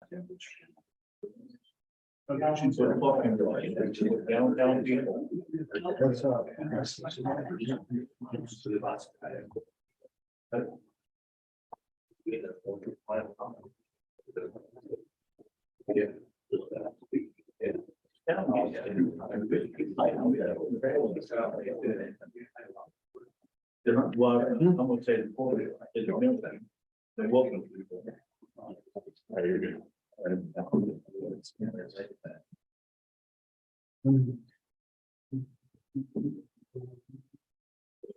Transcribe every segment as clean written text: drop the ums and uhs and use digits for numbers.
She's talking downtown people. Well, I'm gonna say the poor is the new thing. They're welcome people. You're good.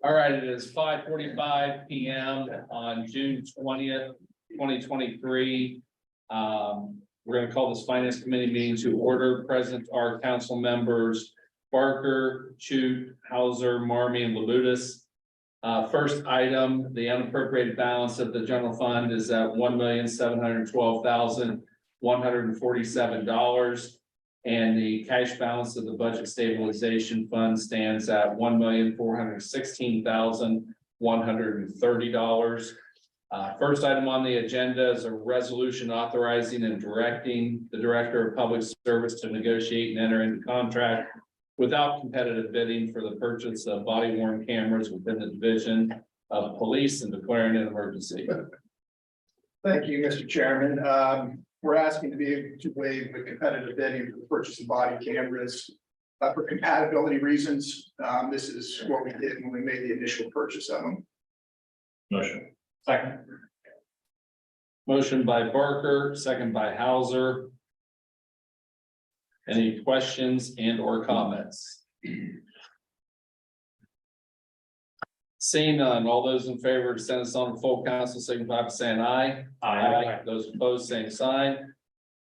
All right, it is 5:45 p.m. on June 20th, 2023. We're going to call this Finance Committee meeting to order. Present are council members Barker, Chute, Hauser, Marmy, and Labutus. First item, the unappropriated balance of the general fund is at $1,712,147. And the cash balance of the budget stabilization fund stands at $1,416,130. First item on the agenda is a resolution authorizing and directing the Director of Public Service to negotiate and enter into contract without competitive bidding for the purchase of body worn cameras within the Division of Police and declaring an emergency. Thank you, Mr. Chairman. We're asking to be able to waive the competitive bidding for the purchase of body cameras for compatibility reasons. This is what we did when we made the initial purchase of them. Motion. Second. Motion by Barker, second by Hauser. Any questions and or comments? Seeing none, all those in favor to send this on to full council signify by saying aye. Aye. Those opposed, same sign.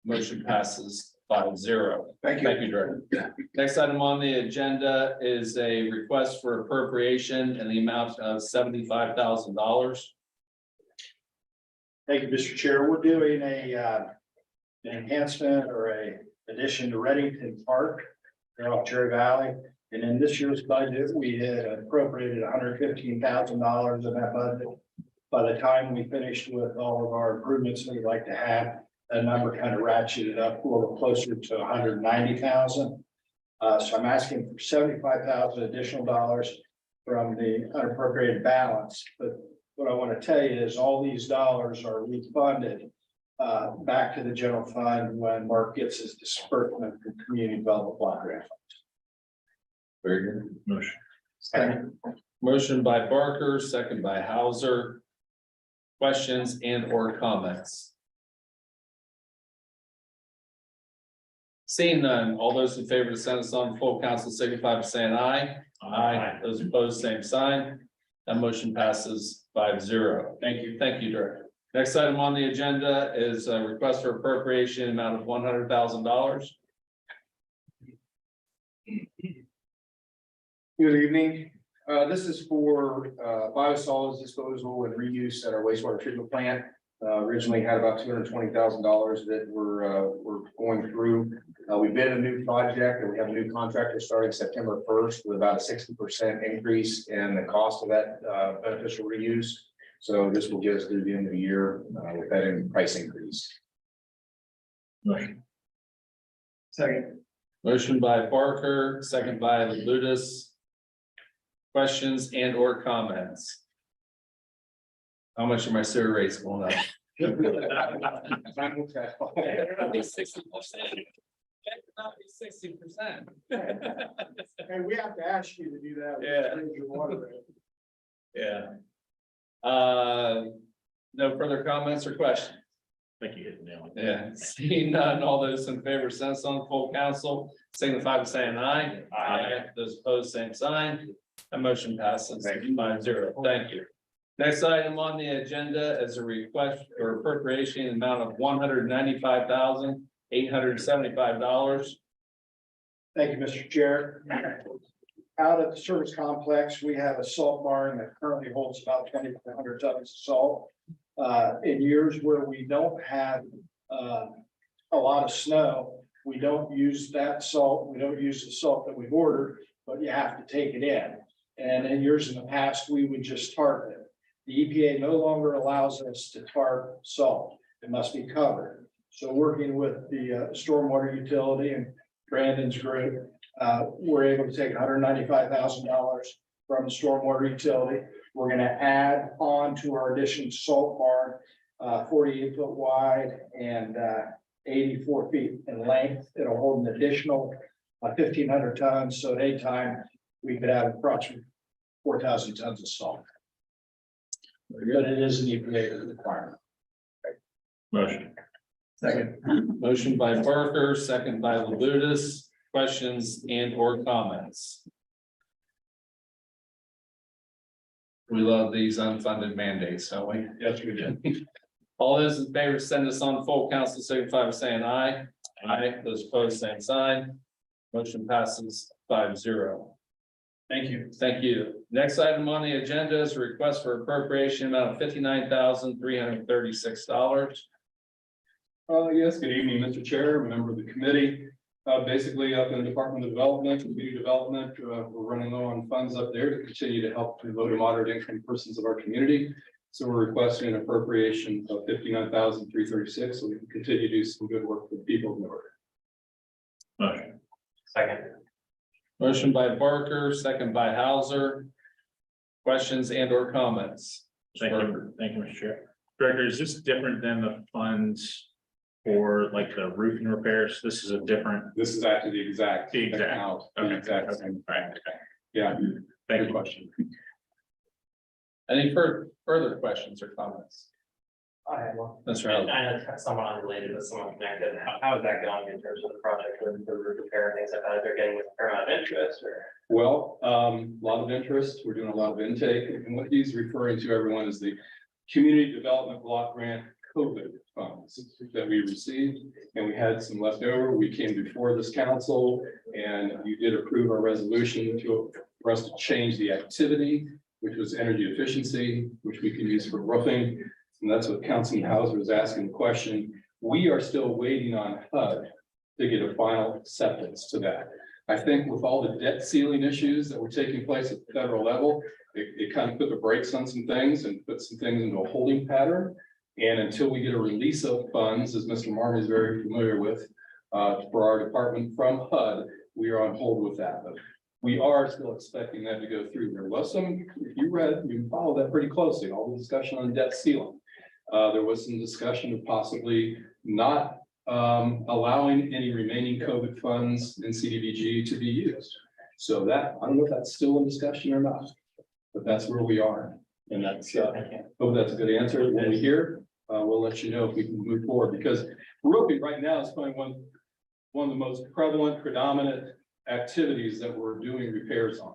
Motion passes 5-0. Thank you. Thank you, Director. Next item on the agenda is a request for appropriation in the amount of $75,000. Thank you, Mr. Chair. We're doing an enhancement or a addition to Reddington Park there off Cherry Valley. And in this year's budget, we had appropriated $115,000 of that budget. By the time we finished with all of our improvements that we'd like to have, that number kind of ratcheted up a little closer to $190,000. So I'm asking for $75,000 additional dollars from the unappropriated balance. But what I want to tell you is all these dollars are refunded back to the general fund when Mark gets his disbursement from community development block grant. Very good. Motion. Second. Motion by Barker, second by Hauser. Questions and or comments? Seeing none, all those in favor to send us on full council signify by saying aye. Aye. Those opposed, same sign. That motion passes 5-0. Thank you. Thank you, Director. Next item on the agenda is a request for appropriation amount of $100,000. Good evening. This is for biosolids disposal and reuse at our wastewater treatment plant. Originally had about $220,000 that we're going through. We bid a new project and we have a new contractor starting September 1st with about a 60% increase in the cost of that beneficial reuse. So this will get us through the end of the year with that price increase. Motion. Second. Motion by Barker, second by Labutus. Questions and or comments? How much are my sewer rates going up? Not 60%. And we have to ask you to do that. Yeah. Your water rate. Yeah. No further comments or questions? I think you hit the nail. Yeah, seeing none, all those in favor, send us on full council, signify by saying aye. Aye. Those opposed, same sign. That motion passes 5-0. Thank you. Next item on the agenda is a request for appropriation amount of $195,875. Thank you, Mr. Chair. Out at the service complex, we have a salt barn that currently holds about 2,400 tons of salt. In years where we don't have a lot of snow, we don't use that salt. We don't use the salt that we've ordered, but you have to take it in. And in years in the past, we would just tarp it. The EPA no longer allows us to tarp salt. It must be covered. So working with the stormwater utility and Brandon's group, we're able to take $195,000 from the stormwater utility. We're gonna add on to our addition salt barn, 48-foot wide and 84 feet in length. It'll hold an additional 1,500 tons. So at any time, we could have approximately 4,000 tons of salt. But it is an EPA requirement. Motion. Second. Motion by Barker, second by Labutus. Questions and or comments? We love these unfunded mandates, don't we? Yes, we did. All those in favor, send us on full council, signify by saying aye. Aye. Those opposed, same sign. Motion passes 5-0. Thank you. Thank you. Next item on the agenda is a request for appropriation amount of $59,336. Yes, good evening, Mr. Chair, member of the committee. Basically, up in the Department of Development, Community Development, we're running low on funds up there to continue to help the low to moderate income persons of our community. So we're requesting an appropriation of $59,336, so we can continue to do some good work for the people of Newark. Motion. Second. Motion by Barker, second by Hauser. Questions and or comments? Thank you, Mr. Chair. Director, is this different than the funds for like the roofing repairs? This is a different. This is actually the exact. The exact. account, the Okay. exact Okay. same. Right, okay. Yeah, Thank good you. question. Any further questions or comments? I had one. That's I right. know it's somewhat unrelated, but somewhat connected. How is that going in terms of the project with the roof repair and things like that? Is there getting a fair amount of interest or? Well, a lot of interest. We're doing a lot of intake, and what he's referring to, everyone, is the Community Development Block Grant COVID funds that we received, and we had some left over. We came before this council, and you did approve our resolution for us to change the activity, which was energy efficiency, which we can use for roofing. And that's what Councilman Hauser is asking the question. We are still waiting on HUD to get a final acceptance to that. I think with all the debt ceiling issues that were taking place at the federal level, it kind of put the brakes on some things and put some things into a holding pattern. And until we get a release of funds, as Mr. Marmy is very familiar with, for our department from HUD, we are on hold with that. But we are still expecting that to go through. There was some, if you followed that pretty closely, all the discussion on debt ceiling. There was some discussion of possibly not allowing any remaining COVID funds in CDBG to be used. So that, I don't know if that's still in discussion or not, but that's where we are. And that's, hope that's a good answer. When we hear, we'll let you know if we can move forward, because roofing right now is probably one of the most prevalent, predominant activities that we're doing repairs on.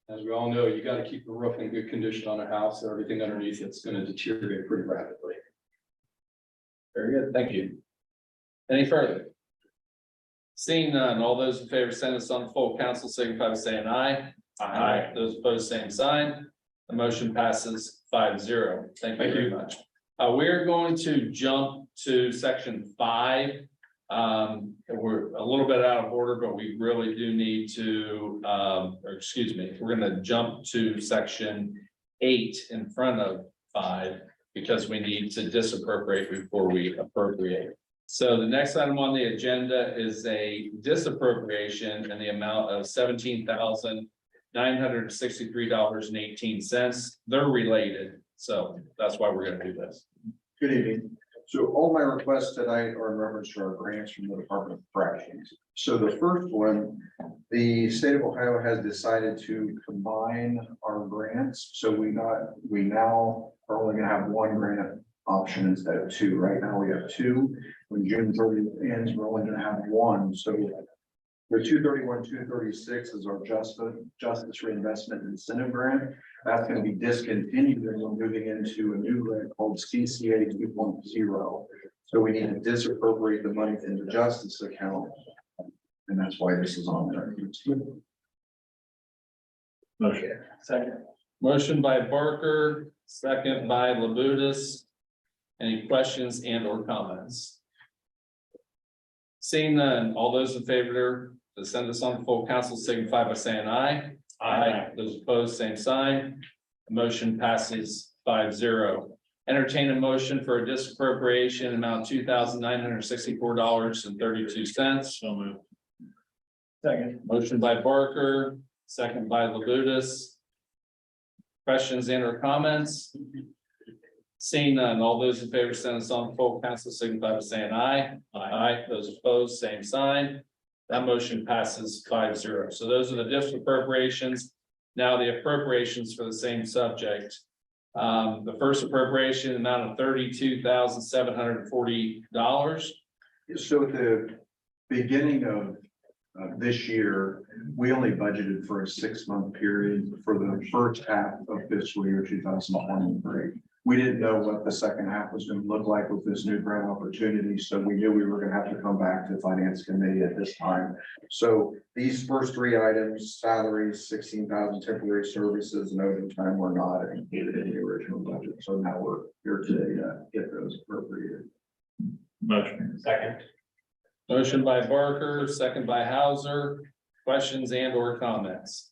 As we all know, you got to keep the roof in good condition on a house, or everything underneath it's going to deteriorate pretty rapidly. Very good, thank you. Any further? Seeing none, all those in favor, send us on full council, signify by saying aye. Aye. Those opposed, same sign. The motion passes 5-0. Thank you very much. We're going to jump to section 5. We're a little bit out of order, but we really do need to, we're gonna jump to section 8 in front of 5, because we need to disappropriate before we appropriate. So the next item on the agenda is a disappropriation in the amount of $17,963.18. They're related, so that's why we're gonna do this. Good evening. So all my requests tonight are in reference to our grants from the Department of Corrections. So the first one, the state of Ohio has decided to combine our grants. So we now are only gonna have one grant option instead of two. Right now we have two. When June 30th ends, we're only gonna have one. So the 231, 236 is our Justice Reinvestment Incentive Grant. That's going to be discontinued and we're moving into a new grant called CCA 2.0. So we need to disappropriate the money in the justice account. And that's why this is on there. Motion. Second. Motion by Barker, second by Labutus. Any questions and or comments? Seeing none, all those in favor to send us on full council, signify by saying aye. Aye. Those opposed, same sign. The motion passes 5-0. Entertain a motion for a disappropriation amount $2,964.32. So moved. Second. Motion by Barker, second by Labutus. Questions and or comments? Seeing none, all those in favor send this on full council signify by saying aye. Aye. Those opposed, same sign. That motion passes 5-0. So those are the disappropriations. Now the appropriations for the same subject. The first appropriation amount of $32,740. So at the beginning of this year, we only budgeted for a 6-month period for the first half of fiscal year 2023. We didn't know what the second half was going to look like with this new grant opportunity, so we knew we were going to have to come back to the finance committee at this time. So these first 3 items, salaries, 16,000 temporary services and overtime, were not included in the original budget. So now we're here today to get those appropriated. Motion. Second. Motion by Barker, second by Hauser. Questions and or comments?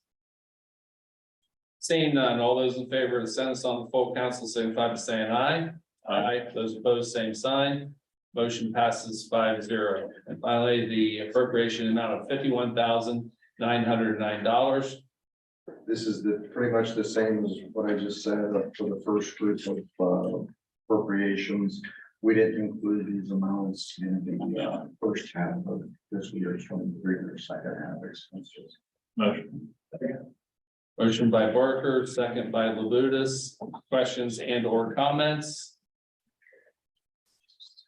Seeing none, all those in favor of the sentence on the full council signify by saying aye. Aye. Those opposed, same sign. Motion passes 5-0. And finally, the appropriation amount of $51,909. This is pretty much the same as what I just said for the first group of appropriations. We didn't include these amounts in the first half of this year, 23 or second half expenses. Motion. Motion by Barker, second by Labutus. Questions and or comments?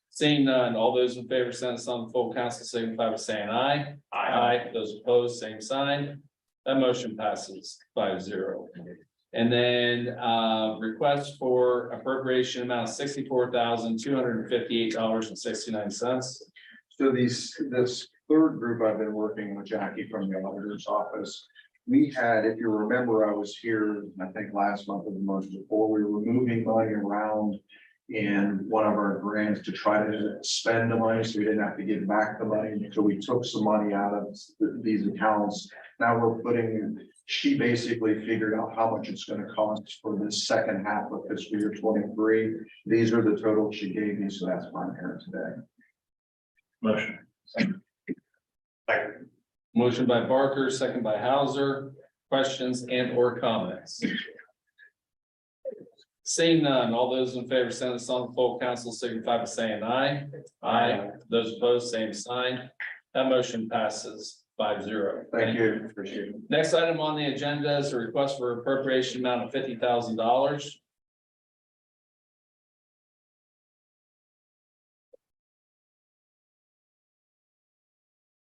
Seeing none, all those in favor send this on the full council signify by saying aye. Aye. Those opposed, same sign. That motion passes 5-0. And then request for appropriation amount of $64,258.69. So this third group I've been working with Jackie from the auditor's office. We had, if you remember, I was here, I think last month or the month before, we were moving money around in one of our grants to try to spend the money, so we didn't have to give back the money. So we took some money out of these accounts. Now we're she basically figured out how much it's going to cost for the second half of fiscal year 23. These are the totals she gave me, so that's why I'm here today. Motion. Second. Motion by Barker, second by Hauser. Questions and or comments? Seeing none, all those in favor send this on the full council signify by saying aye. Aye. Those opposed, same sign. That motion passes 5-0. Thank you. Appreciate it. Next item on the agenda is a request for appropriation amount of $50,000.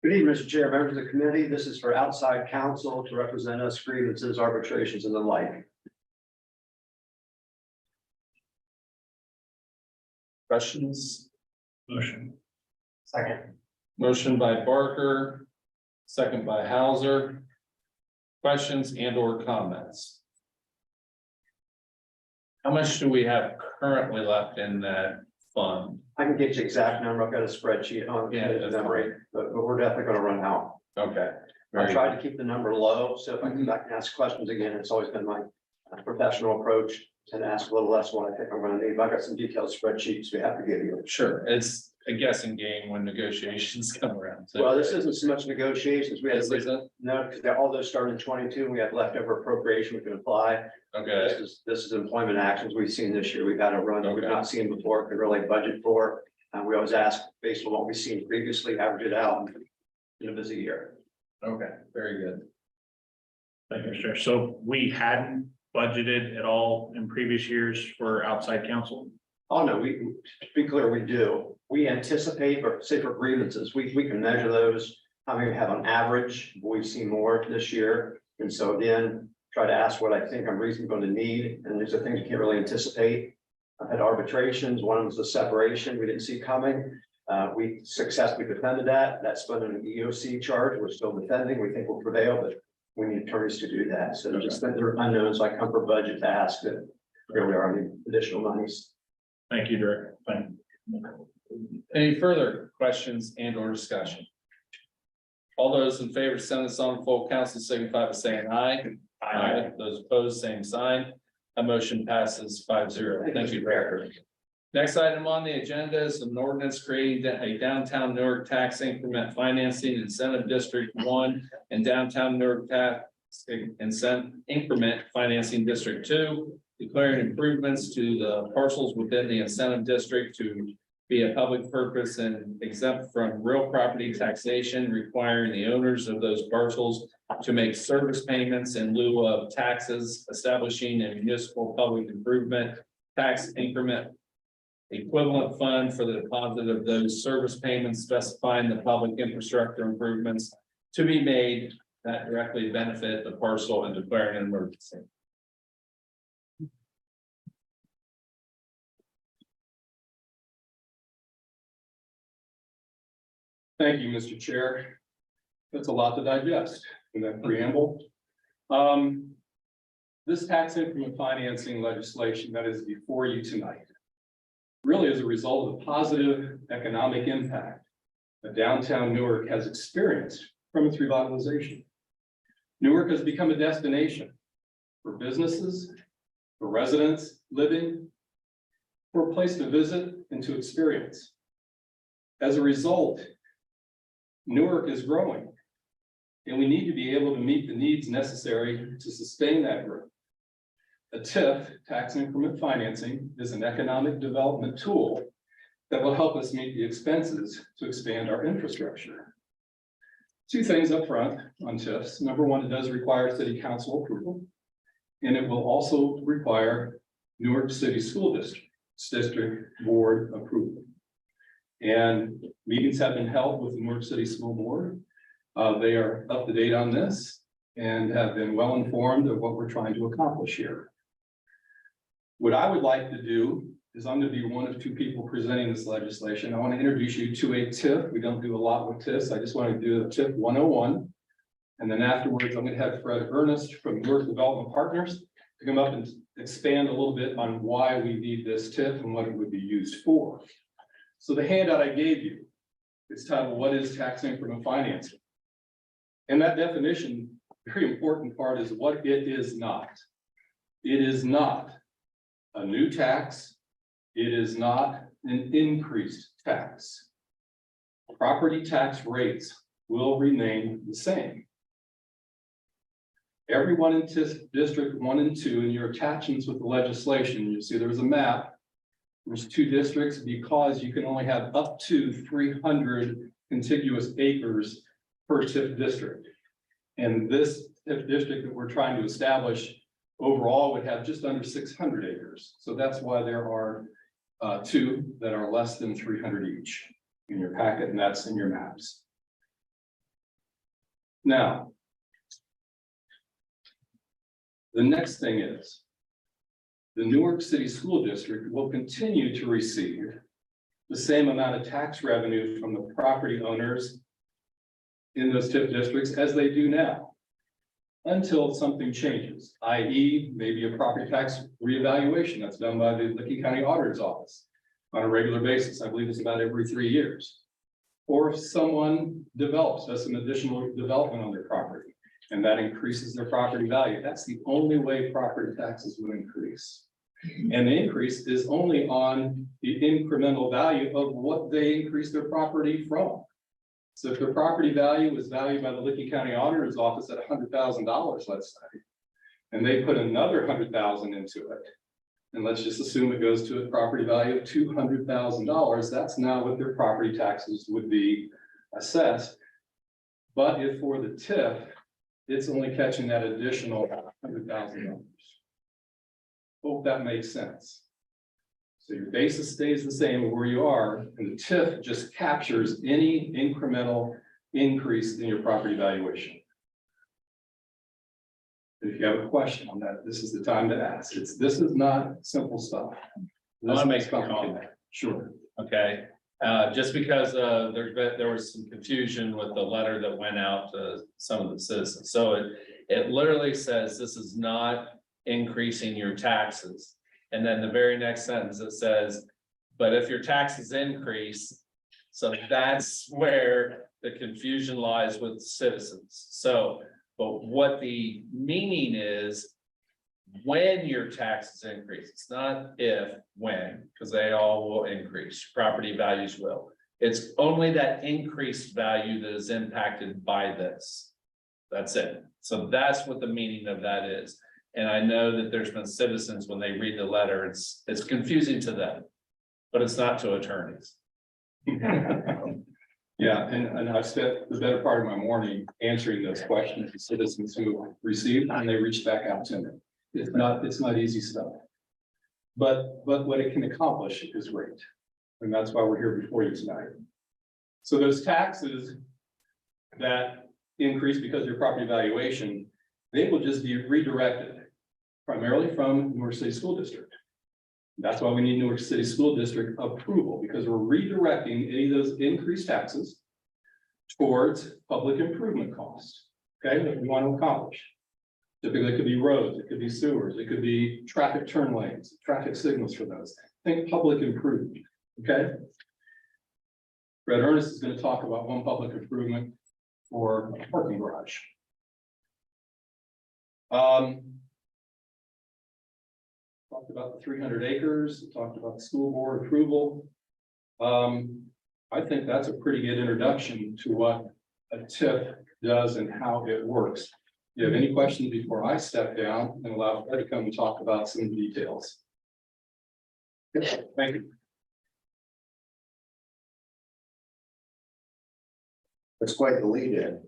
Good evening, Mr. Chair, members of the committee. This is for outside counsel to represent us, grievances, arbitrations, and the like. Questions? Motion. Second. Motion by Barker, second by Hauser. Questions and or comments? How much do we have currently left in that fund? I can get you exact number. I've got a spreadsheet on Yeah, the that's memory, but we're definitely going to run out. Okay. I tried to keep the number low, so if I come back and ask questions again, it's always been my professional approach and ask a little less what I think I'm going to need. But I've got some detailed spreadsheets we have to give you. Sure, it's a guessing game when negotiations come around. too. Well, this isn't so much negotiations. We had This isn't? no, because all those started in 22. And we had leftover appropriation we can apply. Okay, This is employment actions we've seen this year. We've had a run that we've Okay. not seen before, could really budget for. And we always ask based on what we've seen previously, average it out in a busy year. okay, very good. Thank you, Mr. Chair. So we hadn't budgeted at all in previous years for outside counsel? Oh, no, to be clear, we do. We anticipate, or say for grievances, we can measure those. How many we have on average, we've seen more this year. And so again, try to ask what I think I'm reasonably going to need. And these are things you can't really anticipate. I've had arbitrations. One was a separation we didn't see coming. We successfully defended that. That's been an EOC charge. We're still defending. We think we'll prevail, but we need attorneys to do that. So just that there are unknowns, like come for budget to ask that really are any additional monies. Thank you, Director. Thank you. Any further questions and or discussion? All those in favor, send this on full council signify by saying aye. Aye. Those opposed, same sign. A motion passes 5-0. Thank you, Director. Next item on the agenda is an ordinance creating a downtown Newark tax increment financing incentive district 1 and downtown Newark tax incentive increment financing district 2, declaring improvements to the parcels within the incentive district to be a public purpose and exempt from real property taxation, requiring the owners of those parcels to make service payments in lieu of taxes, establishing a municipal public improvement tax increment equivalent fund for the deposit of those service payments, specifying the public infrastructure improvements to be made that directly benefit the parcel and declaring an emergency. Thank you, Mr. Chair. That's a lot to digest in that preamble. This tax increment financing legislation that is before you tonight really is a result of the positive economic impact that downtown Newark has experienced from its revitalization. Newark has become a destination for businesses, for residents living, for a place to visit and to experience. As a result, Newark is growing, and we need to be able to meet the needs necessary to sustain that growth. A TIF, tax increment financing, is an economic development tool that will help us meet the expenses to expand our infrastructure. Two things up front on TIFs. Number one, it does require city council approval, and it will also require Newark City School District Board approval. And meetings have been held with the Newark City School Board. They are up to date on this and have been well informed of what we're trying to accomplish here. What I would like to do is I'm going to be one of two people presenting this legislation. I want to introduce you to a TIF. We don't do a lot with TIFs. I just want to do a TIF 101. And then afterwards, I'm going to have Fred Ernest from Newark Development Partners to come up and expand a little bit on why we need this TIF and what it would be used for. So the handout I gave you is titled, "What is tax increment financing?" And that definition, very important part, is what it is not. It is not a new tax. It is not an increased tax. Property tax rates will remain the same. Everyone in District 1 and 2 in your attachments with the legislation, you see there's a map. There's two districts because you can only have up to 300 contiguous acres per TIF district. And this TIF district that we're trying to establish overall would have just under 600 acres. So that's why there are two that are less than 300 each in your packet, and that's in your maps. Now, the next thing is the Newark City School District will continue to receive the same amount of tax revenue from the property owners in those TIF districts as they do now, until something changes, i.e. maybe a property tax reevaluation that's done by the Licking County Auditor's Office on a regular basis. I believe it's about every 3 years. Or if someone does some additional development on their property and that increases their property value, that's the only way property taxes will increase. And the increase is only on the incremental value of what they increase their property from. So if their property value was valued by the Licking County Auditor's Office at $100,000, let's say, and they put another $100,000 into it, and let's just assume it goes to a property value of $200,000, that's now what their property taxes would be assessed. But if for the TIF, it's only catching that additional $100,000. Hope that makes sense. So your basis stays the same where you are, and the TIF just captures any incremental increase in your property valuation. If you have a question on that, this is the time to ask. This is not simple stuff. I want to make a complicated. comment. Sure. Okay, just because there was some confusion with the letter that went out to some of the citizens. So it literally says this is not increasing your taxes. And then the very next sentence it says, but if your taxes increase, so that's where the confusion lies with citizens. So, but what the meaning is, when your taxes increase. It's not if, when, because they all will increase, property values will. It's only that increased value that is impacted by this. That's it. So that's what the meaning of that is. And I know that there's been citizens, when they read the letter, it's confusing to them, but it's not to attorneys. Yeah, and I've spent the better part of my morning answering those questions to citizens who received, and they reached back out to me. It's not easy stuff. But what it can accomplish is great. And that's why we're here before you tonight. So those taxes that increase because of your property valuation, they will just be redirected primarily from Newark City School District. That's why we need Newark City School District approval, because we're redirecting any of those increased taxes towards public improvement costs, okay, that we want to accomplish. Typically, it could be roads, it could be sewers, it could be traffic turn lanes, traffic signals for those. Think public improvement, okay? Fred Ernest is going to talk about one public improvement for a parking garage. Talked about the 300 acres, talked about the school board approval. I think that's a pretty good introduction to what a TIF does and how it works. Do you have any questions before I step down and allow Fred to come and talk about some details? Thank you. That's quite the lead in.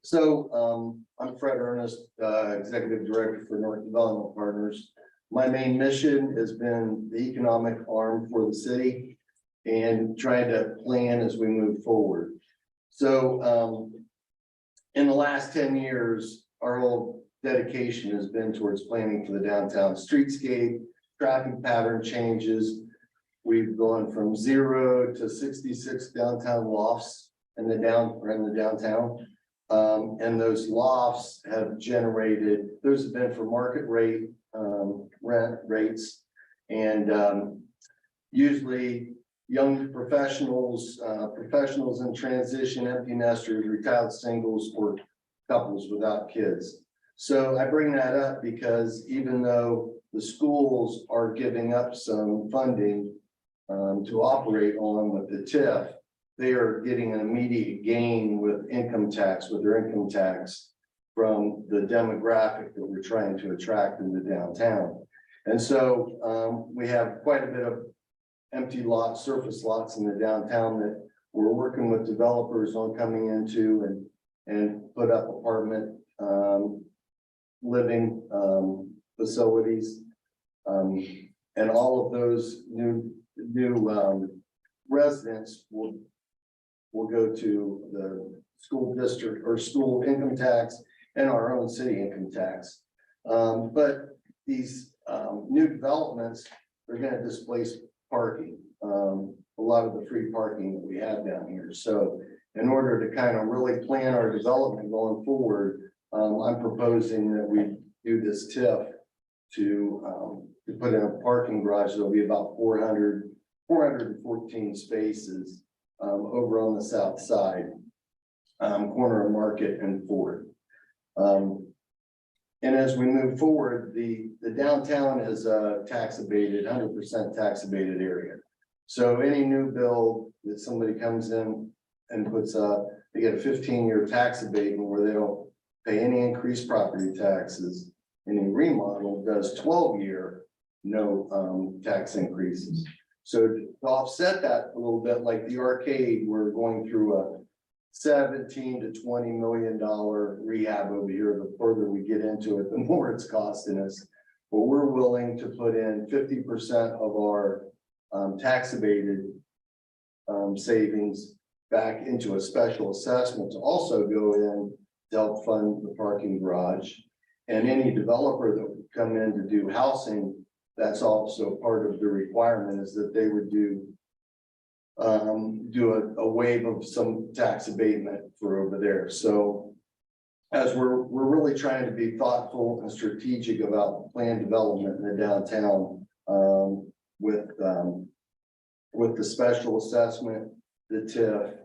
So I'm Fred Ernest, Executive Director for North Development Partners. My main mission has been the economic arm for the city and trying to plan as we move forward. So in the last 10 years, our whole dedication has been towards planning for the downtown streetscape, traffic pattern changes. We've gone from 0 to 66 downtown lofts in the downtown. And those lofts have generated, those have been for market rate rent rates, and usually young professionals, professionals in transition, empty nesters, retired singles, or couples without kids. So I bring that up because even though the schools are giving up some funding to operate on with the TIF, they are getting an immediate gain with income tax, with their income tax from the demographic that we're trying to attract in the downtown. And so we have quite a bit of empty lots, surface lots in the downtown that we're working with developers on coming into and put up apartment living facilities. And all of those new residents will go to the school district or school income tax and our own city income tax. But these new developments are going to displace parking, a lot of the free parking that we have down here. So in order to kind of really plan our development going forward, I'm proposing that we do this TIF to put in a parking garage. There'll be about 414 spaces over on the south side, corner of Market and Ford. And as we move forward, the downtown is a tax abated, 100% tax abated area. So any new build that somebody comes in and puts up, they get a 15-year tax abatement where they don't pay any increased property taxes. Any remodel does 12-year, no tax increases. So to offset that a little bit, like the arcade, we're going through a $17 to $20 million rehab over here. The further we get into it, the more it's costing us. But we're willing to put in 50% of our tax abated savings back into a special assessment to also go in to help fund the parking garage. And any developer that would come in to do housing, that's also part of the requirement, is that they would do a waive of some tax abatement for over there. So as we're really trying to be thoughtful and strategic about plan development in the downtown, with the special assessment, the TIF,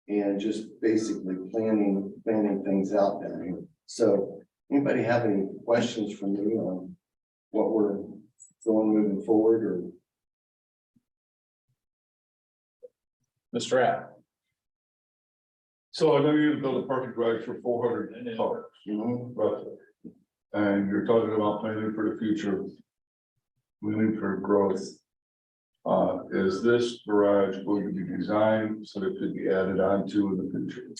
and just basically planning things out down here. So Anybody have any questions for me on what we're doing moving forward or? Mr. Rapp. So I know you're gonna build a parking garage for 400 cars, roughly. And you're talking about planning for the future. Planning for growth. Is this garage going to be designed so that it could be added on to in the future?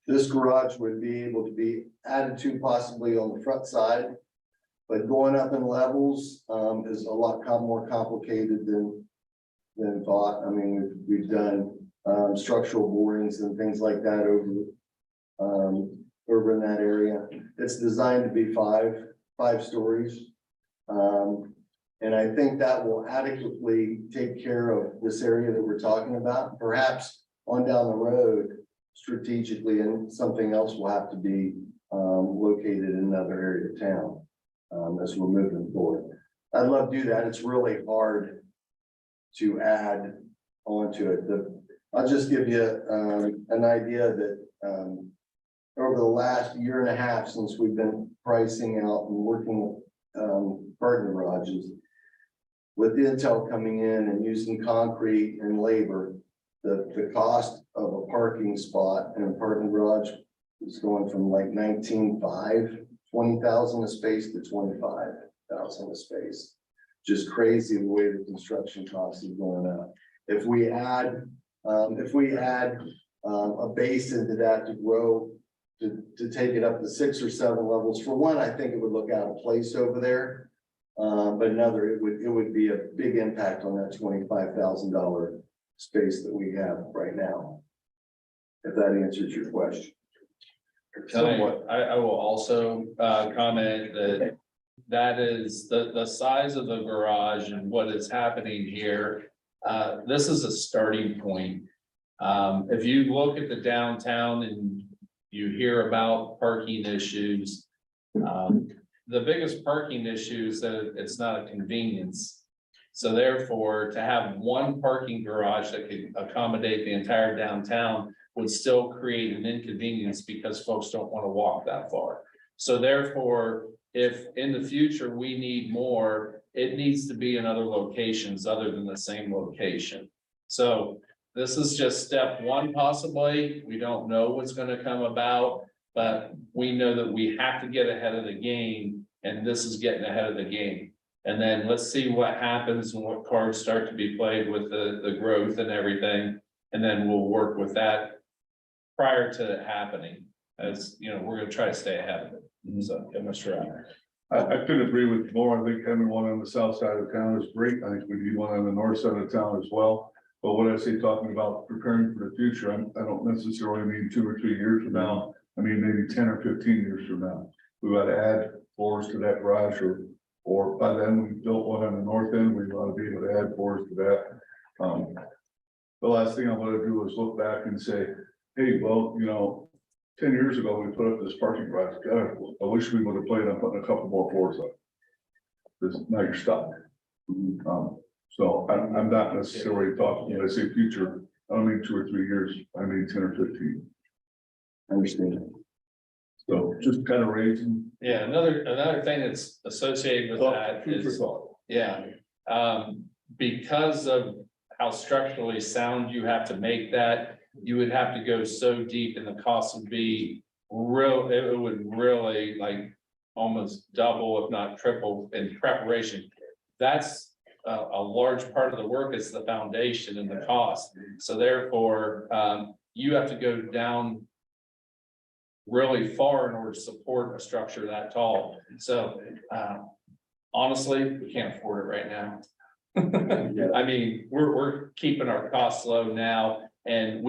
This garage would be able to be added to possibly on the front side. But going up in levels is a lot more complicated than thought. I mean, we've done structural borings and things like that over in that area. It's designed to be five stories. And I think that will adequately take care of this area that we're talking about. Perhaps on down the road strategically, and something else will have to be located in another area of town as we're moving forward. I'd love to do that. It's really hard to add onto it. I'll just give you an idea that over the last year and a half since we've been pricing out and working parking garages, with Intel coming in and using concrete and labor, the cost of a parking spot in a parking garage is going from like 19.5, 20,000 a space to 25,000 a space. Just crazy the way the construction cost is going up. If we add a base into that to grow, to take it up to 6 or 7 levels, for one, I think it would look out of place over there. But another, it would be a big impact on that $25,000 space that we have right now. If that answers your question. I will also comment that is the size of the garage and what is happening here. This is a starting point. If you look at the downtown and you hear about parking issues, the biggest parking issue is that it's not a convenience. So therefore, to have one parking garage that could accommodate the entire downtown would still create an inconvenience because folks don't want to walk that far. So therefore, if in the future we need more, it needs to be in other locations other than the same location. So this is just step one, possibly. We don't know what's going to come about, but we know that we have to get ahead of the game, and this is getting ahead of the game. And then let's see what happens and what cards start to be played with the growth and everything. And then we'll work with that prior to it happening. As you know, we're going to try to stay ahead of it. So, Mr. Allen. I couldn't agree with you more. I think having one on the south side of town is great. I think we need one on the north side of town as well. But what I say, talking about preparing for the future, I don't necessarily mean 2 or 3 years from now. I mean, maybe 10 or 15 years from now. We got to add floors to that garage, or by then we built one on the north end. We ought to be able to add floors to that. The last thing I want to do is look back and say, hey, well, 10 years ago, we put up this parking garage. God, I wish we would have planned on putting a couple more floors up. Because now you're stuck. So I'm not necessarily talking, when I say future, I don't mean 2 or 3 years, I mean 10 or 15. I understand. So just kind of raising. Yeah, another thing that's associated with that is, because of how structurally sound you have to make that, you would have to go so deep and the cost would be real, it would really like almost double, if not triple in preparation. That's a large part of the work is the foundation and the cost. So therefore, you have to go down really far in order to support a structure that tall. So honestly, we can't afford it right now. I mean, we're keeping our costs low now, and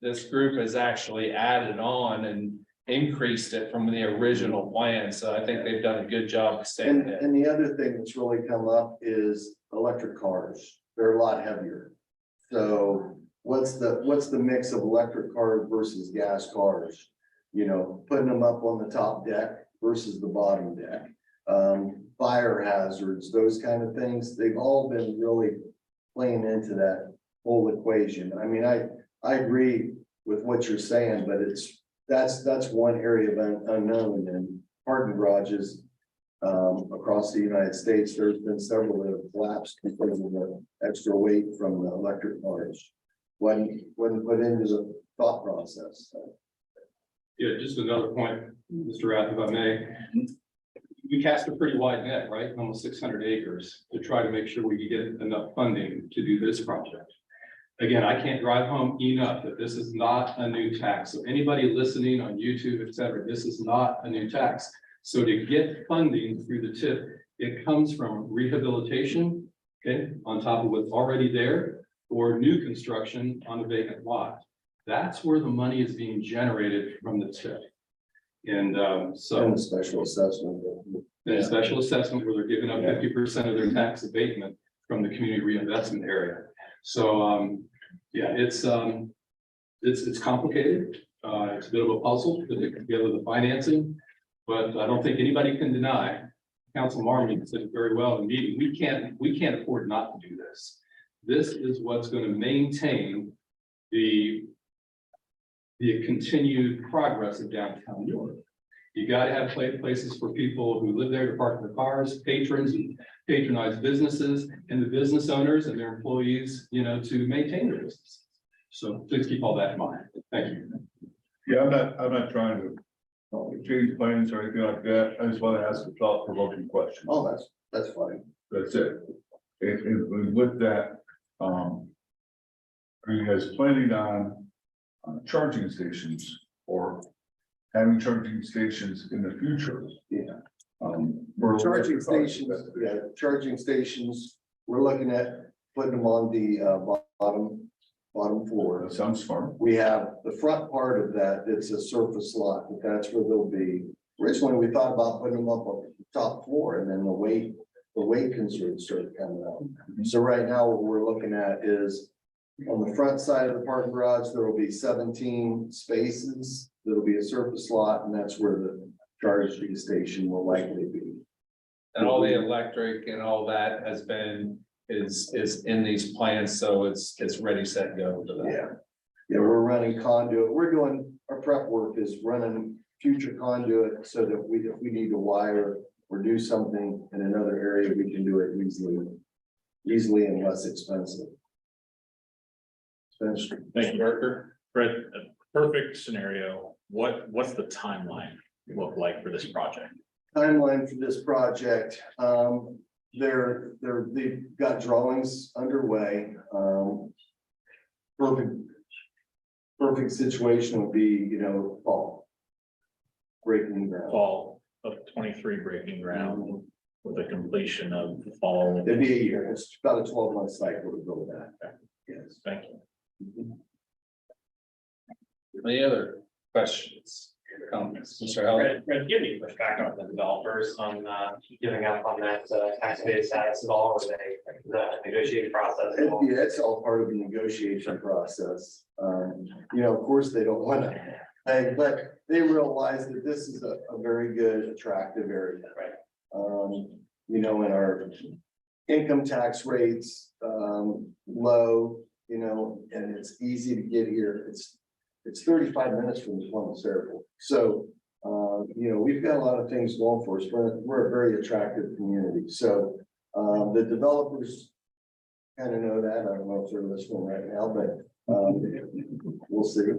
this group has actually added on and increased it from the original plan. So I think they've done a good job of staying ahead. And the other thing that's really come up is electric cars. They're a lot heavier. So what's the mix of electric cars versus gas cars? Putting them up on the top deck versus the bottom deck. Fire hazards, those kind of things, they've all been really playing into that whole equation. I mean, I agree with what you're saying, but that's one area of unknown, and parking garages. Across the United States, there's been several that have collapsed because of the extra weight from the electric cars. Wasn't put into the thought process. Yeah, just another point, Mr. Rath, if I may. We cast a pretty wide net, right? Almost 600 acres to try to make sure we could get enough funding to do this project. Again, I can't drive home enough that this is not a new tax. So anybody listening on YouTube, et cetera, this is not a new tax. So to get funding through the TIP, it comes from rehabilitation, okay, on top of what's already there, or new construction on a vacant lot. That's where the money is being generated from the TIP. And so. And the special assessment. The special assessment where they're giving up 50% of their tax abatement from the community reinvestment area. So, yeah, it's complicated. It's a bit of a puzzle to put together the financing, but I don't think anybody can deny. Council Marmon said it very well in the meeting. We can't afford not to do this. This is what's going to maintain the continued progress of downtown Newark. You got to have places for people who live there to park their cars, patrons, and patronize businesses, and the business owners and their employees, you know, to maintain their business. So please keep all that in mind. Thank you. Yeah, I'm not trying to change plans or anything like that. I just want to ask a thought-provoking question. Oh, that's fine. That's it. And with that, are you guys planning on charging stations or having charging stations in the future? Yeah. For Charging stations, yeah, charging stations, we're looking at putting them on the bottom floor. That sounds smart. We have the front part of that, it's a surface lot, but that's where they'll be. Originally, we thought about putting them up on the top floor and then the weight concerns started coming out. So right now, what we're looking at is on the front side of the parking garage, there will be 17 spaces. There'll be a surface lot, and that's where the charging station will likely be. And all the electric and all that is in these plans, so it's ready, set, go to that. Yeah. Yeah, we're running conduit. We're doing, our prep work is running future conduit so that if we need to wire or do something in another area, we can do it easily and less expensive. Thank you, Parker. Fred, a perfect scenario. What's the timeline look like for this project? Timeline for this project, they've got drawings underway. Perfect situation would be, fall. Breaking ground. Fall of 23 breaking ground with the completion of fall. It'd be a year. It's about a 12-month cycle to build that. Yes. Thank you. Any other questions, comments? Mr. Heller? Fred, give me pushback on the developers on giving up on that tax base status at all, or the negotiating process? At all? Yeah, it's all part of the negotiation process. Of course, they don't want to, but they realize that this is a very good, attractive area. Right. And our income tax rates, low, and it's easy to get here. It's 35 minutes from the Columbus Airport. So, we've got a lot of things going for us. We're a very attractive community. So, the developers kind of know that. I don't know if they're listening right now, but we'll see.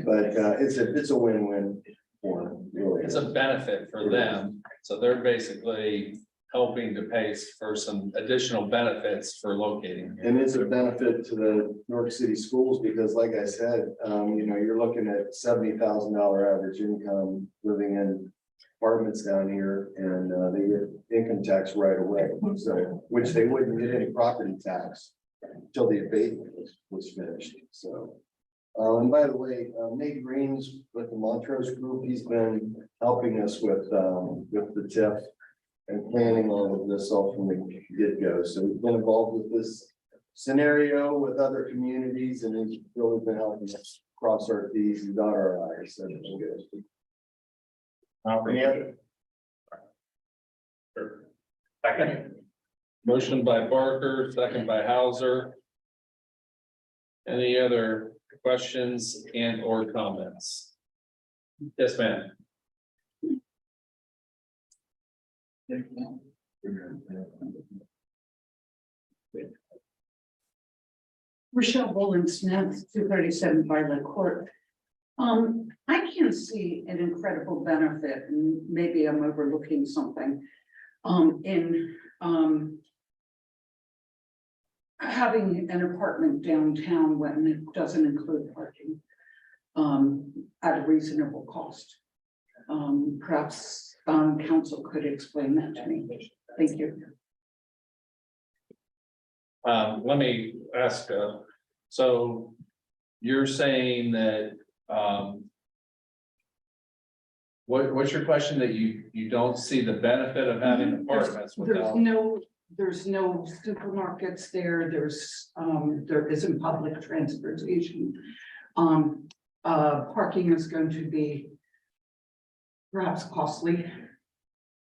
But it's a win-win for them. Really. It's a benefit for them, so they're basically helping to pay for some additional benefits for locating. And it's a benefit to the Newark City schools because like I said, you're looking at $70,000 average income living in apartments down here and they get income tax right away. So, which they wouldn't get any property tax until the abatement was finished. So, and by the way, Nate Green's with the Montrose Group, he's been helping us with the TIF and planning all of this all from the get-go. So we've been involved with this scenario with other communities and he's really been helping us cross our T's and dot our I's. So it's good. Any other? Second. Motion by Barker, second by Hauser. Any other questions and or comments? Yes, ma'am. Rochelle Boland Smith, 237 Violet Court. I can see an incredible benefit, and maybe I'm overlooking something, in having an apartment downtown when it doesn't include parking, at a reasonable cost. Perhaps, council could explain that to me. Thank you. Let me ask, so you're saying that, what's your question, that you don't see the benefit of having apartments without? There's no supermarkets there, there isn't public transportation. Parking is going to be perhaps costly.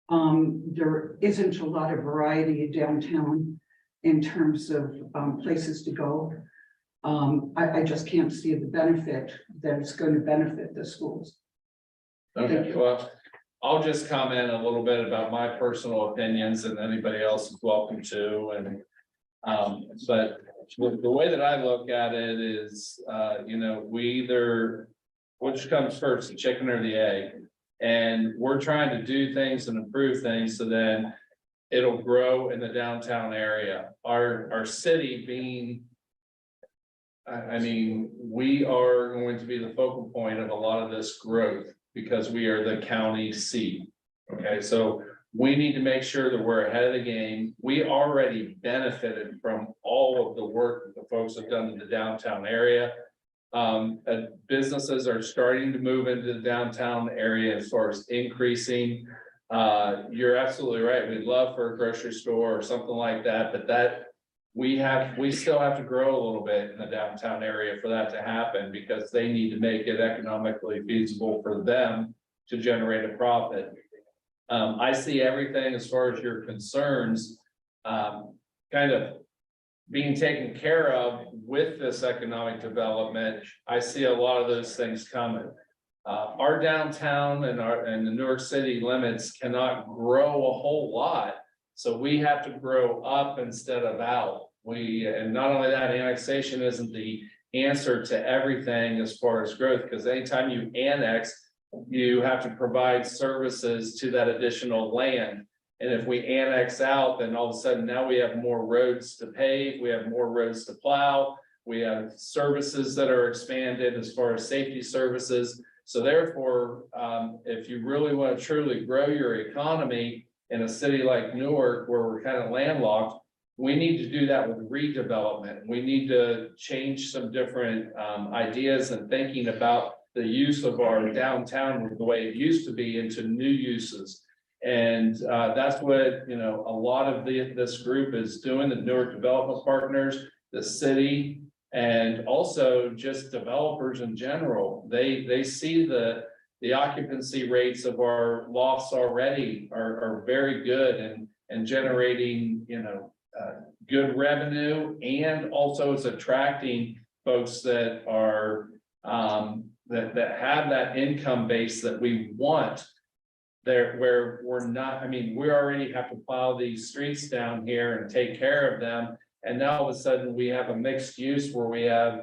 There isn't a lot of variety downtown in terms of places to go. I just can't see the benefit that it's going to benefit the schools. Okay, well, I'll just comment a little bit about my personal opinions, and anybody else is welcome to, and but the way that I look at it is, which comes first, the chicken or the egg? And we're trying to do things and improve things, so then it'll grow in the downtown area. Our city being, I mean, we are going to be the focal point of a lot of this growth because we are the county seat. Okay, so we need to make sure that we're ahead of the game. We already benefited from all of the work that the folks have done in the downtown area. Businesses are starting to move into the downtown area as far as increasing. You're absolutely right. We'd love for a grocery store or something like that, but we still have to grow a little bit in the downtown area for that to happen, because they need to make it economically feasible for them to generate a profit. I see everything as far as your concerns, kind of being taken care of with this economic development. I see a lot of those things coming. Our downtown and the Newark City limits cannot grow a whole lot. So we have to grow up instead of out. And not only that, annexation isn't the answer to everything as far as growth, because anytime you annex, you have to provide services to that additional land. And if we annex out, then all of a sudden now we have more roads to pave, we have more roads to plow, we have services that are expanded as far as safety services. So therefore, if you really want to truly grow your economy in a city like Newark, where we're kind of landlocked, we need to do that with redevelopment. We need to change some different ideas and thinking about the use of our downtown the way it used to be into new uses. And that's what, a lot of this group is doing, the Newark Development Partners, the city, and also just developers in general. They see the occupancy rates of our lofts already are very good and generating, good revenue, and also it's attracting folks that are that have that income base that we want there, where we're not. We already have to plow these streets down here and take care of them, and now all of a sudden we have a mixed use where we have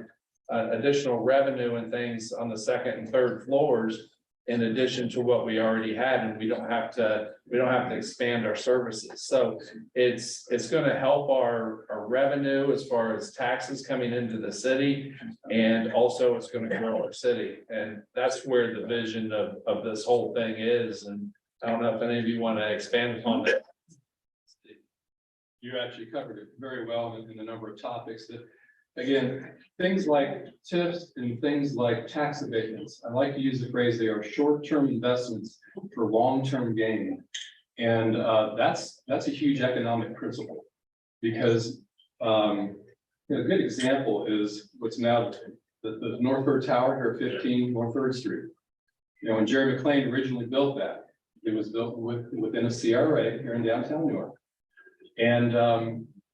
additional revenue and things on the second and third floors, in addition to what we already had, and we don't have to expand our services. So it's going to help our revenue as far as taxes coming into the city, and also it's going to grow our city. And that's where the vision of this whole thing is. And I don't know if any of you want to expand upon that. You actually covered it very well in the number of topics that, again, things like TIFs and things like tax abatements. I like to use the phrase, they are short-term investments for long-term gain. And that's a huge economic principle, because a good example is what's now the North Third Tower here at 15 North Third Street. When Jerry McLean originally built that, it was built within a CRA here in downtown Newark. And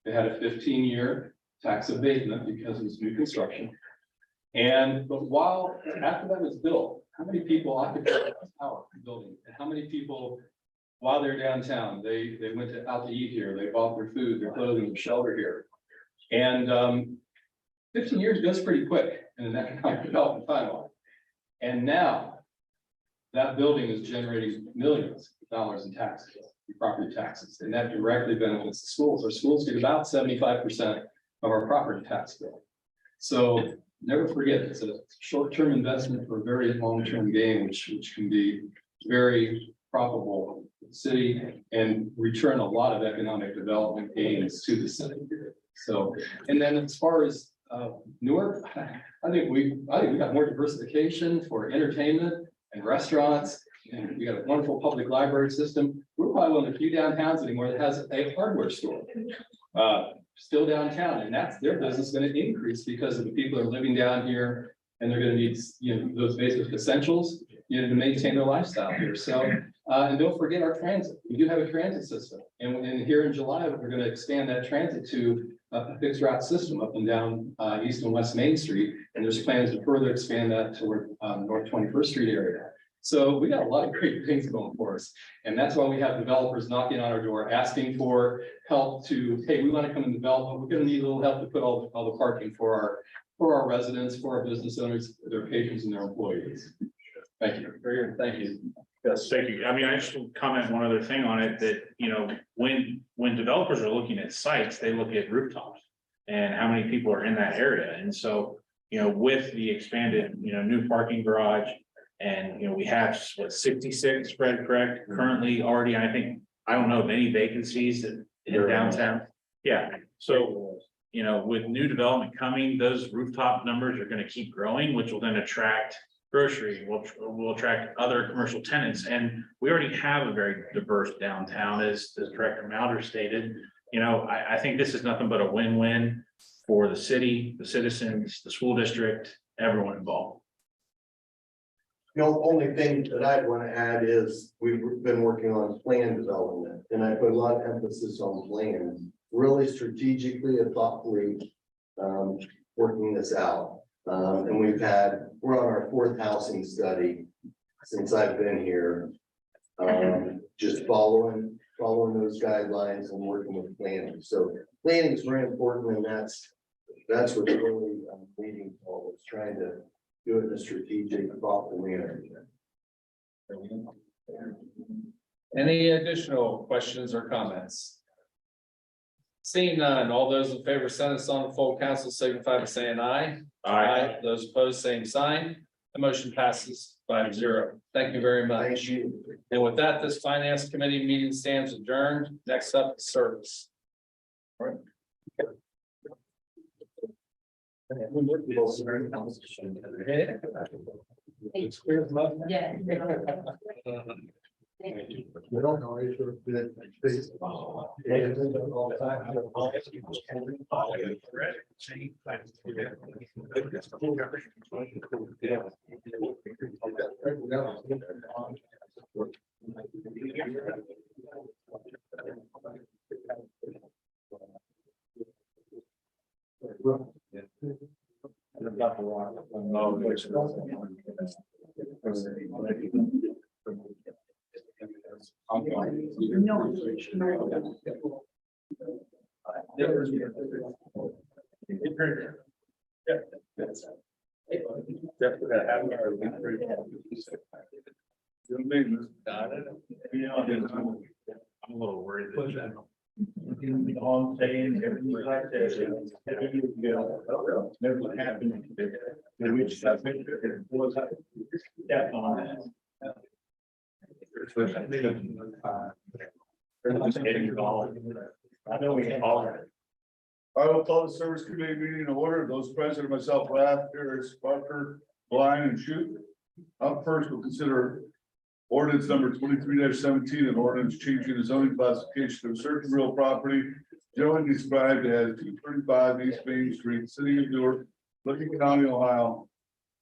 they had a 15-year tax abatement because it was new construction. But while, after that was built, how many people occupied the tower building? And how many people, while they're downtown, they went out to eat here, they bought their food, their clothing, their shelter here? And 15 years goes pretty quick in an economic development timeline. And now that building is generating millions of dollars in taxes, property taxes, and that directly benefits the schools. Our schools get about 75% of our property tax bill. So never forget, it's a short-term investment for a very long-term gain, which can be very profitable to the city and return a lot of economic development gains to the city. So, and then as far as Newark, I think we got more diversification for entertainment and restaurants, and we got a wonderful public library system. We're probably one of the few downtowns anymore that has a hardware store. Still downtown, and that's their business going to increase because of the people that are living down here, and they're going to need, those basic essentials, to maintain their lifestyle here. So, and don't forget our transit. We do have a transit system, and here in July, we're going to expand that transit to a fixed route system up and down East and West Main Street, and there's plans to further expand that toward North 21st Street area. So we got a lot of great things going for us. And that's why we have developers knocking on our door, asking for help to, hey, we want to come and develop, but we're going to need a little help to put all the parking for our residents, for our business owners, their patrons and their employees. Thank you. Very good, thank you. Yes, thank you. I mean, I just will comment one other thing on it, that, when developers are looking at sites, they look at rooftops and how many people are in that area. And so, with the expanded, new parking garage, and, we have, 66, Fred, correct, currently already, I don't know of any vacancies in downtown. Yeah, so, with new development coming, those rooftop numbers are gonna keep growing, which will then attract grocery, will attract other commercial tenants. And we already have a very diverse downtown, as Director Mauder stated. I think this is nothing but a win-win for the city, the citizens, the school district, everyone involved. The only thing that I'd want to add is we've been working on plan development, and I put a lot of emphasis on plan, really strategically and thoughtfully working this out. And we're on our 4th housing study since I've been here. Just following those guidelines and working with planning. So planning is very important, and that's what's really leading forward, trying to do it in a strategic, thoughtful manner. Any additional questions or comments? Seeing none, all those in favor, send us on the full council, signify by saying aye. Aye. Those opposed, same sign. The motion passes 5-0. Thank you very much. Thank you. And with that, this finance committee meeting stands adjourned. Next up, service. All right. Yeah. We don't know if I'm a little worried that. On saying everything like this. Never happened. Which was step on that. I know we had all. I will call the service committee meeting in order. Those present, myself, Rath, Harris, Parker, Blind, and Shute. Up first, we'll consider ordinance number 23-17, an ordinance changing the zoning classification of certain real property generally described as 235 East Main Street, City of Newark, Licking County, Ohio.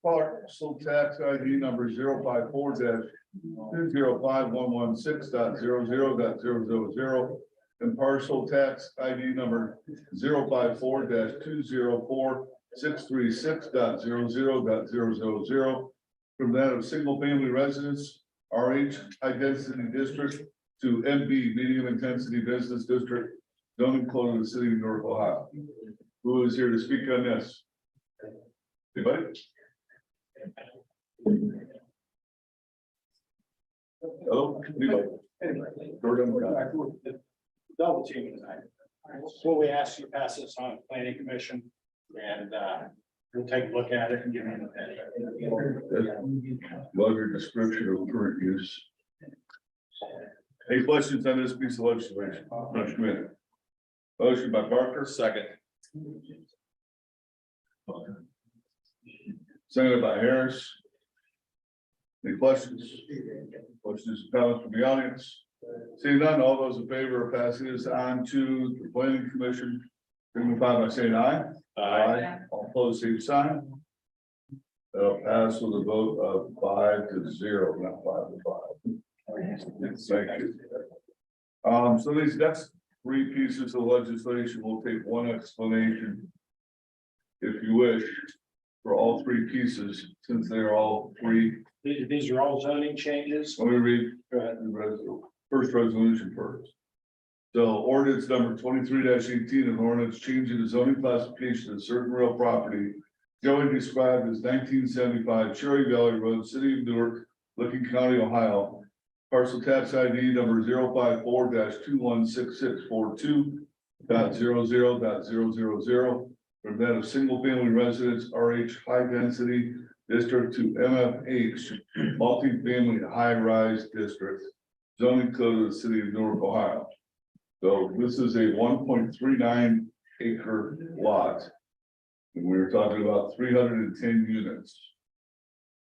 Parcel tax ID number 054-205-116.00.000 and parcel tax ID number 054-204 636.00.000 from that of single family residence, RH high density district to MB medium intensity business district, zoning code of the city of Newark, Ohio. Who is here to speak on this? Anybody? Hello? Anybody? Double teaming tonight. So we ask you to pass this on to planning commission and we'll take a look at it and give you an opinion. Love your description of current use. Any questions on this piece of legislation? Motion by Parker. Second. Seconded by Harris. Any questions? Questions, comments from the audience? Seeing none, all those in favor of passing this on to the planning commission, signify by saying aye. Aye. All opposed, same sign. That'll pass with a vote of 5-0, not 5-5. Thank you. So these next three pieces of legislation will take one explanation, if you wish, for all three pieces, since they are all three. These are all zoning changes. Let me read the first resolution first. So ordinance number 23-18, an ordinance changing the zoning classification of certain real property generally described as 1975 Cherry Valley Road, City of Newark, Licking County, Ohio. Parcel tax ID number 054-216642.00.000 from that of single family residence RH high density district to MFH multifamily high rise district, zoning code of the city of Newark, Ohio. So this is a 1.39 acre lot. And we were talking about 310 units.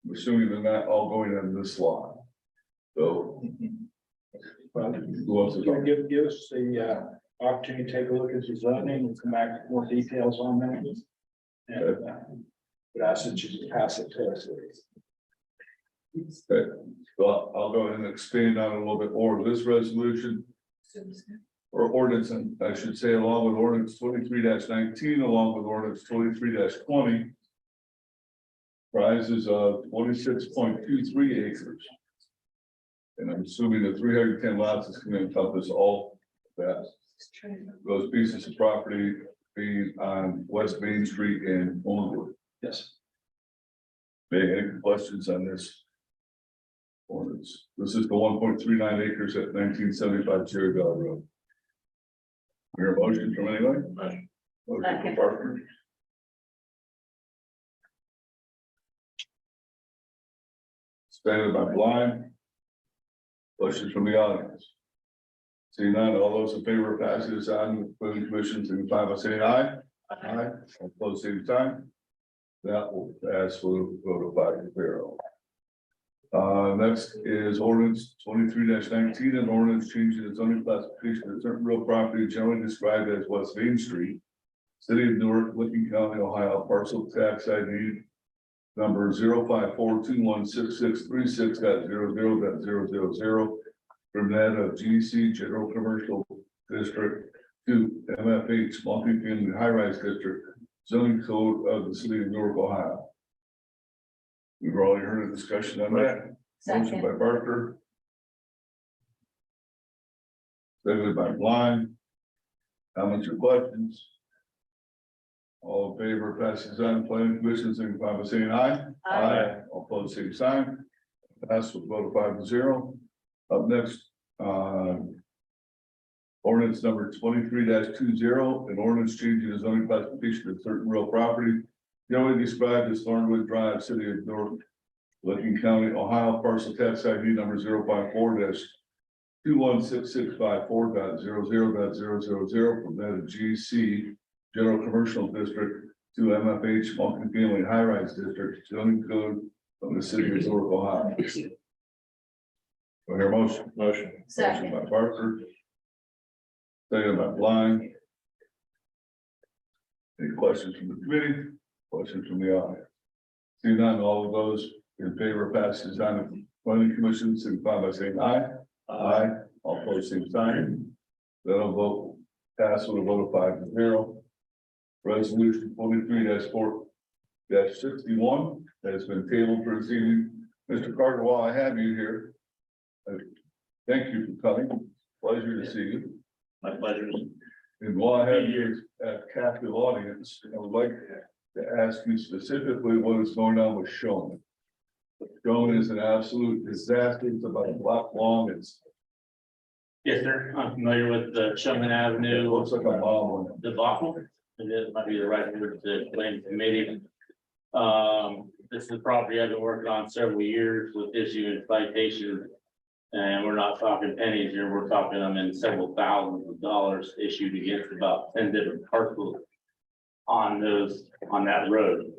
I'm assuming they're not all going on this lot. So. Who wants to talk? Give us the opportunity to take a look at the zoning and come back with more details on that. And but I said you pass it to us. Okay, well, I'll go ahead and expand on it a little bit more. This resolution or ordinance, and I should say, along with ordinance 23-19, along with ordinance 23-20, comprises of 26.23 acres. And I'm assuming the 310 lots is going to encompass all that. Those pieces of property being on West Main Street and Onwood. Yes. Any questions on this ordinance? This is the 1.39 acres at 1975 Cherry Valley Road. Your motion from anyone? Motion from Parker. Seconded by Blind. Questions from the audience? Seeing none, all those in favor of passing this on with planning commission, signify by saying aye. Aye. All opposed, same sign. That will pass with a vote of 5-0. Next is ordinance 23-19, an ordinance changing the zoning classification of certain real property generally described as West Main Street, City of Newark, Licking County, Ohio, parcel tax ID number 054216636.00.000 from that of GC General Commercial District to MFH multifamily high-rise district, zoning code of the city of Newark, Ohio. We've already heard a discussion on that. Motion by Barker. Seconded by Blind. Comments or questions? All in favor of passing on planning commission, signify by saying aye. Aye. All opposed, same sign. Pass with a vote of 5-0. Up next, ordinance number 23-20, an ordinance changing the zoning classification of certain real property generally described as Thornwood Drive, City of Newark, Licking County, Ohio, parcel tax ID number 054-216654.00.000 from that of GC General Commercial District to MFH multifamily high-rise district, zoning code of the city of Newark, Ohio. Do I hear a motion? Motion. Motion by Parker. Second by Blind. Any questions from the committee? Questions from the audience? Seeing none, all of those in favor of passing this on the planning commission, signify by saying aye. Aye. All opposed, same sign. That'll vote pass with a vote of 5-0. Resolution 23-4-61 has been tabled for this evening. Mr. Carter, while I have you here, thank you for coming. Pleasure to see you. My pleasure. And while I have you at captive audience, I would like to ask you specifically what is going on with Showman. Showman is an absolute disaster. It's about a block long. It's, Yes, sir. I'm familiar with the Sherman it Avenue looks like a bomb. debacle. It might be the right word to blame committee. This is a property I've been working on several years with issuing citations. And we're not talking pennies here. We're talking them in several thousands of dollars issued against about 10 different parcels on that road.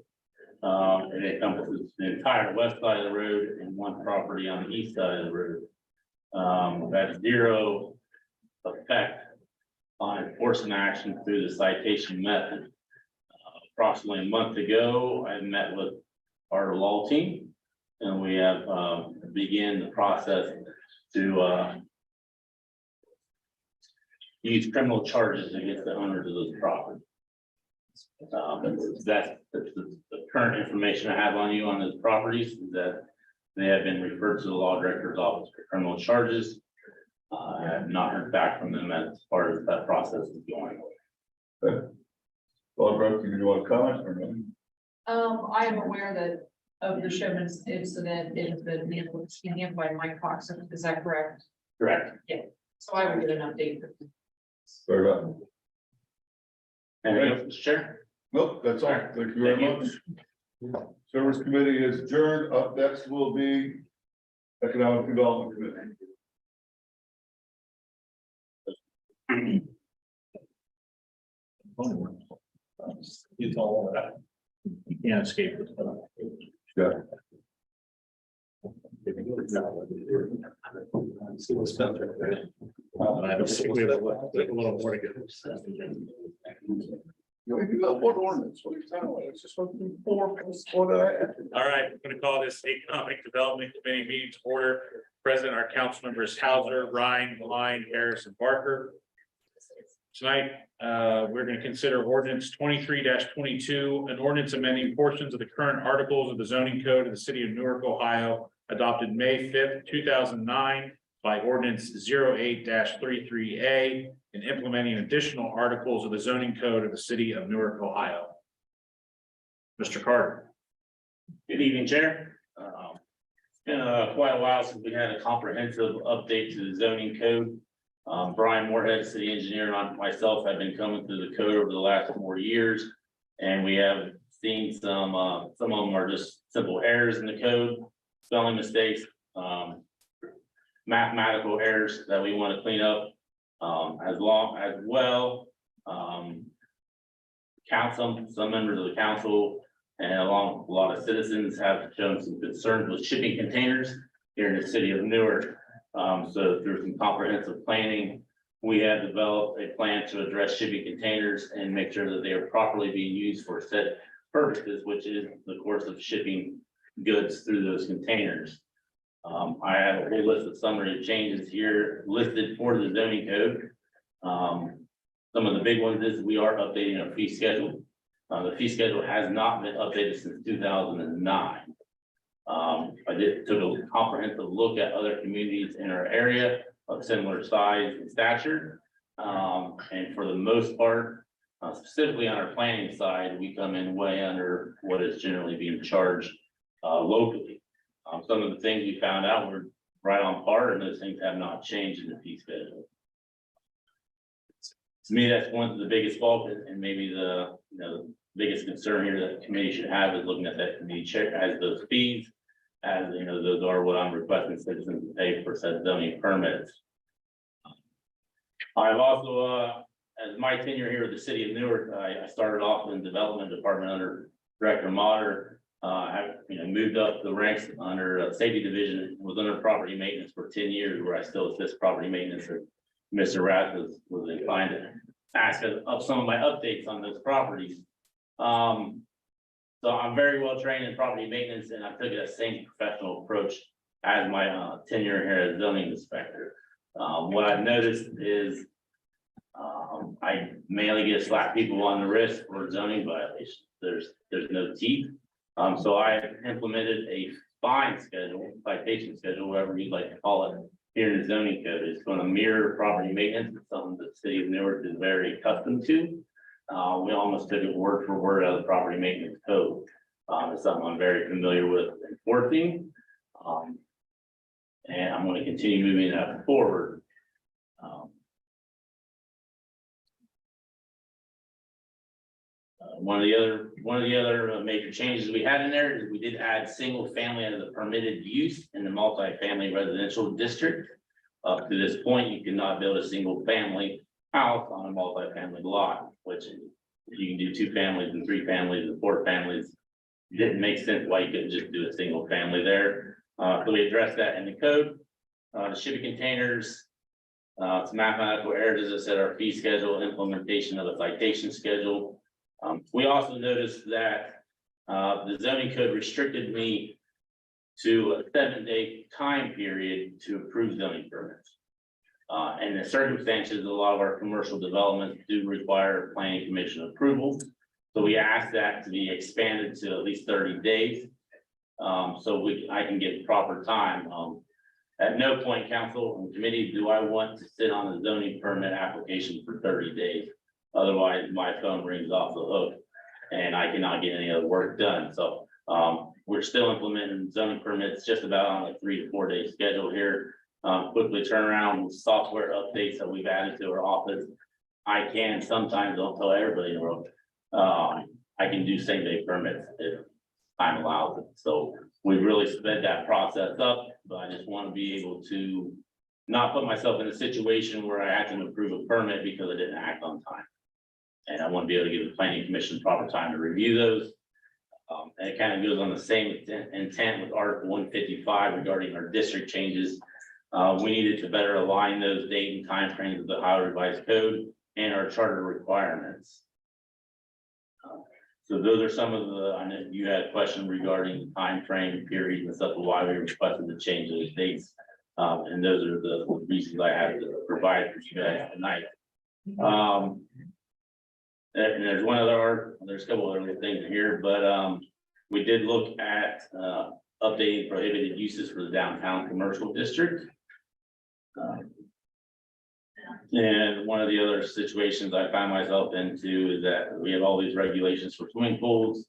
And it encompasses the entire west side of the road and one property on the east side of the road. That's zero effect on enforcement action through the citation method. Approximately a month ago, I met with our law team and we have began the process to use criminal charges against the owners of those properties. That's the current information I have on you on those properties, is that they have been referred to the law director's office for criminal charges. I have not heard back from them as far as that process is going. Well, Brooke, do you want to comment or no? I am aware that of the Showman's incident, it has been handled by Mike Fox, is that correct? Correct. So I would get an update. Very well. Anything else, Mr. Chair? Nope, that's all. Thank you very much. Service Committee is adjourned. Up next will be Economic Development Committee. You told that. You can't escape it. Yeah. See what's done. I have a little more to go. You have one ordinance. What are you talking about? It's just four. All right, I'm gonna call this Economic Development Committee meeting to order. Present are council members Hauser, Ryan, Line, Harris, and Barker. Tonight, we're gonna consider ordinance 23-22, an ordinance amending portions of the current articles of the zoning code of the city of Newark, Ohio, adopted May 5th, 2009 by ordinance 08-33A and implementing additional articles of the zoning code of the city of Newark, Ohio. Mr. Carter. Good evening, Chair. It's been quite a while since we had a comprehensive update to the zoning code. Brian Moorhead, city engineer, and myself have been coming through the code over the last 4 years. And we have seen some of them are just simple errors in the code, spelling mistakes, mathematical errors that we want to clean up. Some members of the council and along a lot of citizens have shown some concerns with shipping containers here in the city of Newark. So through some comprehensive planning, we have developed a plan to address shipping containers and make sure that they are properly being used for said purposes, which is the course of shipping goods through those containers. I have a whole list of summary changes here listed for the zoning code. Some of the big ones is we are updating our fee schedule. The fee schedule has not been updated since 2009. I took a comprehensive look at other communities in our area of similar size and stature. And for the most part, specifically on our planning side, we come in way under what is generally being charged locally. Some of the things we found out were right on par, and those things have not changed in the fee schedule. To me, that's one of the biggest fault, and maybe the biggest concern here that the committee should have is looking at that committee check as those fees, as those are what I'm requesting citizens to pay for said zoning permits. I've also, as my tenure here at the city of Newark, I started off in the development department under Director Motter. I moved up the ranks under safety division, was under property maintenance for 10 years, where I still assist property maintenance. Mr. Rath was inclined to ask of some of my updates on those properties. So I'm very well trained in property maintenance, and I took that same professional approach as my tenure here as zoning inspector. What I've noticed is I mainly get slap people on the wrist for zoning violations. There's no teeth. So I implemented a fine schedule, citation schedule, whatever you'd like to call it, here in the zoning code. It's going to mirror property maintenance, something that the city of Newark is very accustomed to. We almost took it word for word out of the property maintenance code. It's something I'm very familiar with enforcing. And I'm going to continue moving that forward. One of the other major changes we had in there is we did add single family as a permitted use in the multifamily residential district. Up to this point, you cannot build a single family house on a multifamily lot, which you can do 2 families and 3 families and 4 families. It didn't make sense why you couldn't just do a single family there. So we addressed that in the code. The shipping containers, some mathematical errors, as I said, our fee schedule, implementation of the citation schedule. We also noticed that the zoning code restricted me to a 7-day time period to approve zoning permits. And the circumstances, a lot of our commercial developments do require planning commission approval. So we asked that to be expanded to at least 30 days. So I can get proper time. At no point, council and committee, do I want to sit on a zoning permit application for 30 days. Otherwise, my phone rings off the hook and I cannot get any other work done. So we're still implementing zoning permits just about on a 3 to 4 day schedule here. Quickly turn around software updates that we've added to our office. I can sometimes, don't tell everybody in the world, I can do same day permits if time allows it. So we've really sped that process up, but I just want to be able to not put myself in a situation where I have to approve a permit because I didn't act on time. And I want to be able to give the planning commission proper time to review those. And it kind of goes on the same intent with Article 155 regarding our district changes. We needed to better align those date and time frames of the Ohio Revised Code and our charter requirements. So those are some of the, I know you had a question regarding time frame, periods and stuff, why we requested to change those dates. And those are the reasons I have to provide for you guys tonight. And there's there's a couple other things here, but we did look at updating prohibited uses for the downtown commercial district. And one of the other situations I found myself into is that we have all these regulations for swimming pools.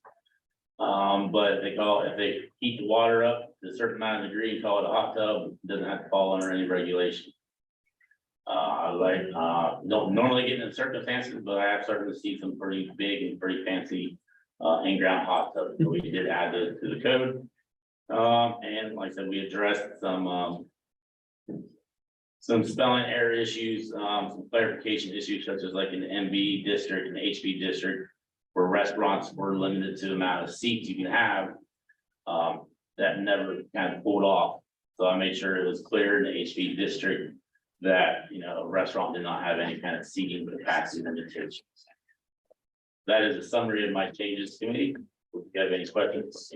But if they heat the water up to a certain amount of degree, call it a hot tub, it doesn't have to fall under any regulation. Don't normally get in circumstances, but I have started to see some pretty big and pretty fancy in-ground hot tubs. So we did add those to the code. And like I said, we addressed some spelling error issues, some clarification issues such as like in the MB district and HB district, where restaurants were limited to the amount of seats you can have. That never kind of pulled off. So I made sure it was clear in the HB district that, a restaurant did not have any kind of seating capacity limitations. That is a summary of my changes, committee. If you have any questions.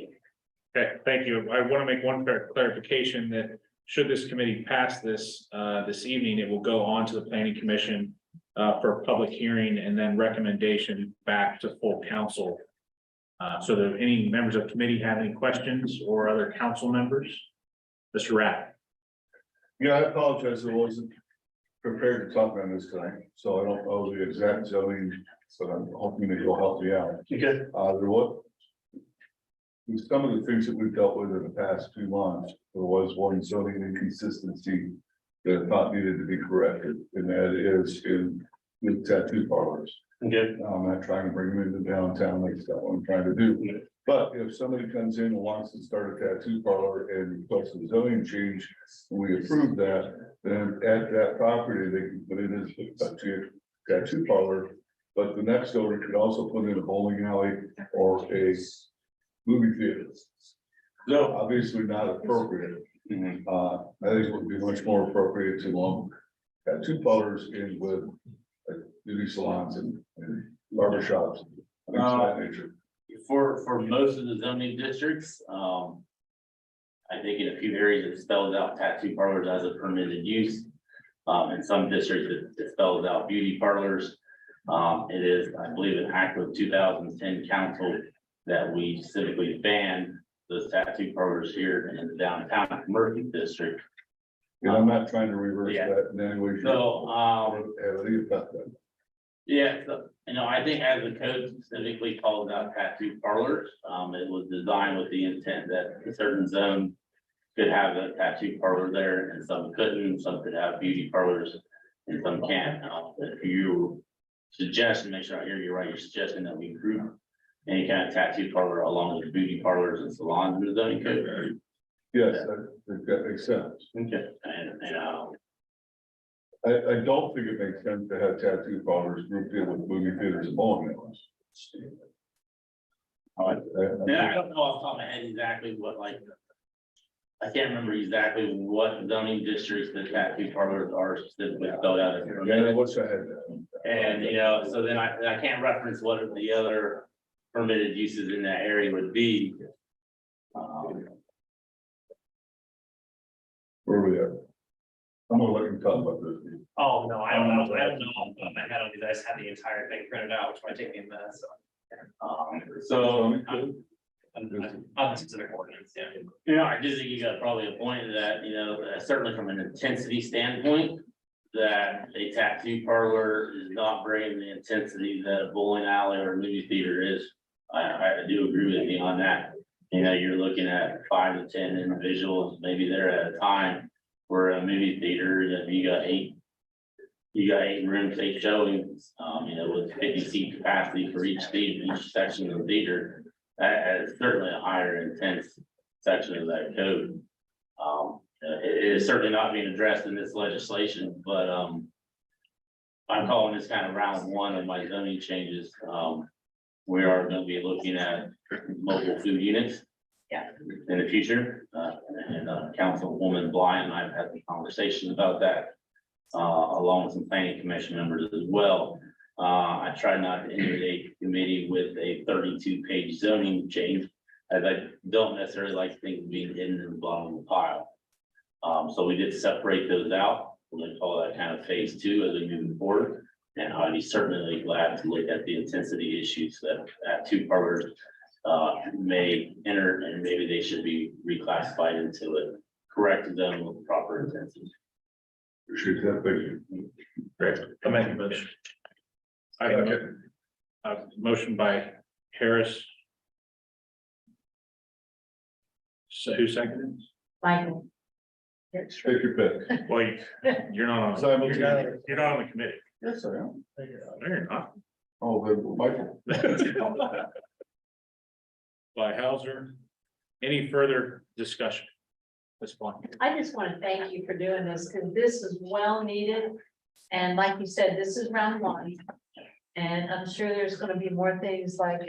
Okay, thank you. I want to make one clarification that should this committee pass this this evening, it will go on to the planning commission for a public hearing and then recommendation back to full council. So that any members of committee have any questions or other council members? Mr. Rapp. Yeah, I apologize, I wasn't prepared to talk on this tonight, so I don't know the exact zoning, but I'm hoping that you'll help me out. Okay. Some of the things that we've dealt with in the past 2 months, there was one zoning inconsistency that I thought needed to be corrected, and that is in with tattoo parlors. Okay. I'm not trying to bring them into downtown, that's not what I'm trying to do. But if somebody comes in and wants to start a tattoo parlor and requests a zoning change, and we approve that, then at that property, they can put it as a tattoo parlor. But the next owner could also put in a bowling alley or a movie theater. So obviously not appropriate. I think it would be much more appropriate to lump tattoo parlors in with beauty salons and barber shops. Things of that nature. For most of the zoning districts, I think in a few areas it spells out tattoo parlors as a permitted use. In some districts, it spells out beauty parlors. It is, I believe, an act of 2010 council that we specifically banned those tattoo parlors here in the downtown commercial district. And I'm not trying to reverse Yeah. that in any way. shape, So, or anything about that. yeah, so, I think as the code specifically calls out tattoo parlors, it was designed with the intent that a certain zone could have a tattoo parlor there and some couldn't, some could have beauty parlors and some can't. If you suggestion, make sure I hear you right, you're suggesting that we group any kind of tattoo parlor along with beauty parlors and salons in the zoning code. Yes, that makes sense. Okay, I don't think it makes sense to have tattoo parlors grouped in with movie theaters and bowling alleys. yeah, I don't know off the top of my head exactly what I can't remember exactly what zoning districts the tattoo parlors are specifically spelled out. Yeah, I wish I had that. And, so then I can't reference what the other permitted uses in that area would be. Where are we at? I'm gonna let you talk about this. Oh, no, I don't know off the top of my head on these, I just had the entire thing printed out, which might take me a minute, so. So, On the specific ordinance, yeah. I just think you got probably a point that, certainly from an intensity standpoint, that a tattoo parlor is not bringing the intensity that a bowling alley or a movie theater is. I do agree with you on that. You're looking at 5 to 10 individuals, maybe there at a time, where a movie theater, that you got 8 rooms, 8 showings, with 50 seat capacity for each section of the theater. That is certainly a higher intense section of that code. It is certainly not being addressed in this legislation, but, I'm calling this kind of round one of my zoning changes. We are gonna be looking at mobile food units. Yeah. In the future, and Councilwoman Bly and I have had a conversation about that, along with some planning commission members as well. I try not to inundate the committee with a 32-page zoning change, as I don't necessarily like things being hidden in the bottom of the pile. So we did separate those out. We're gonna call that kind of phase 2 as we move forward. And I'd be certainly glad to look at the intensity issues that two parlors may enter, and maybe they should be reclassified into a correct zone with proper intensity. Appreciate that, thank you. Great, I'll make a motion. I have a motion by Harris. So who seconded? Michael. Take your pick. Well, you're not on, you're not on the committee. Yes, I am. No, you're not. Oh, then Michael. By Hauser. Any further discussion? This point. I just want to thank you for doing this, because this is well needed. And like you said, this is round one. And I'm sure there's going to be more things like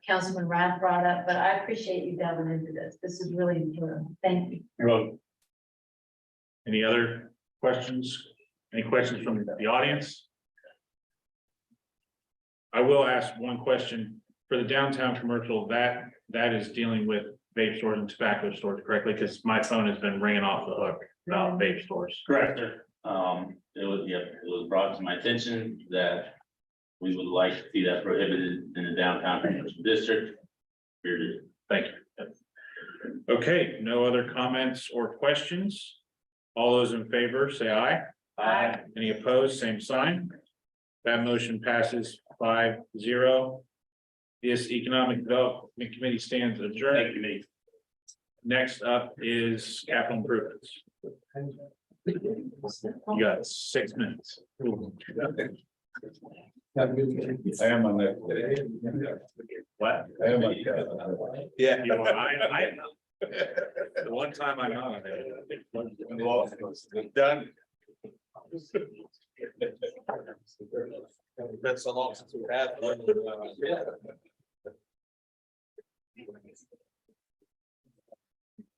Councilman Rath brought up, but I appreciate you delving into this. This is really important. Thank you. You're welcome. Any other questions? Any questions from the audience? I will ask one question for the downtown commercial, that is dealing with vape stores and tobacco stores correctly, because my phone has been ringing off the hook about vape stores. Correct, sir. It was brought to my attention that we would like to see that prohibited in the downtown commercial district. Here it is. Thank you. Okay, no other comments or questions? All those in favor, say aye. Aye. Any opposed, same sign. That motion passes 5-0. This Economic Development Committee stands adjourned. Next up is capital improvements. You got 6 minutes. I am on that. What? I am on that. Yeah. The one time I'm on it. Done. That's so long since we had.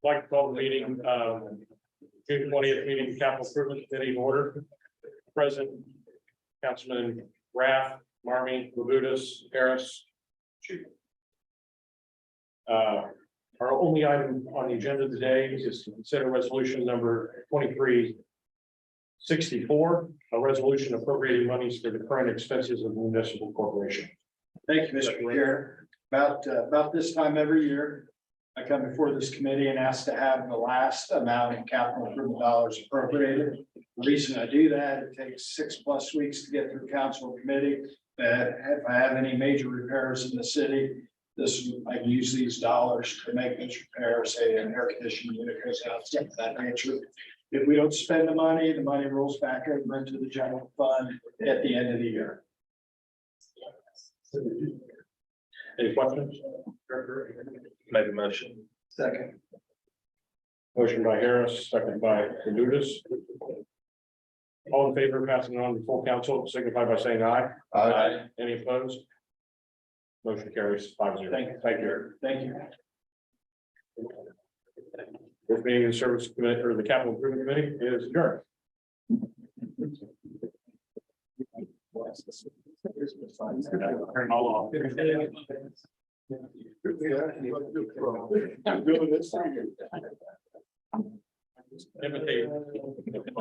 Like to call the meeting, June 20th meeting, capital improvement committee in order. President, Councilman Rath, Marmy, Labutus, Harris. Our only item on the agenda today is to consider resolution number 23 64, a resolution appropriating monies for the current expenses of the municipal corporation. Thank you, Mr. Chair. About this time every year, I come before this committee and ask to have the last amount in capital improvement dollars appropriated. The reason I do that, it takes 6+ weeks to get through council committee. But if I have any major repairs in the city, I can use these dollars to make those repairs, say an air conditioning unit goes out, stuff of that nature. If we don't spend the money rolls back over into the general fund at the end of the year. Any questions? Make a motion. Second. Motion by Harris, second by Janutus. All in favor of passing it on to full council, signify by saying aye. Aye. Any opposed? Motion carries 5-0. Thank you. Thank you. This meeting of the service committee or the capital improvement committee is adjourned. Turn all off. Imitate.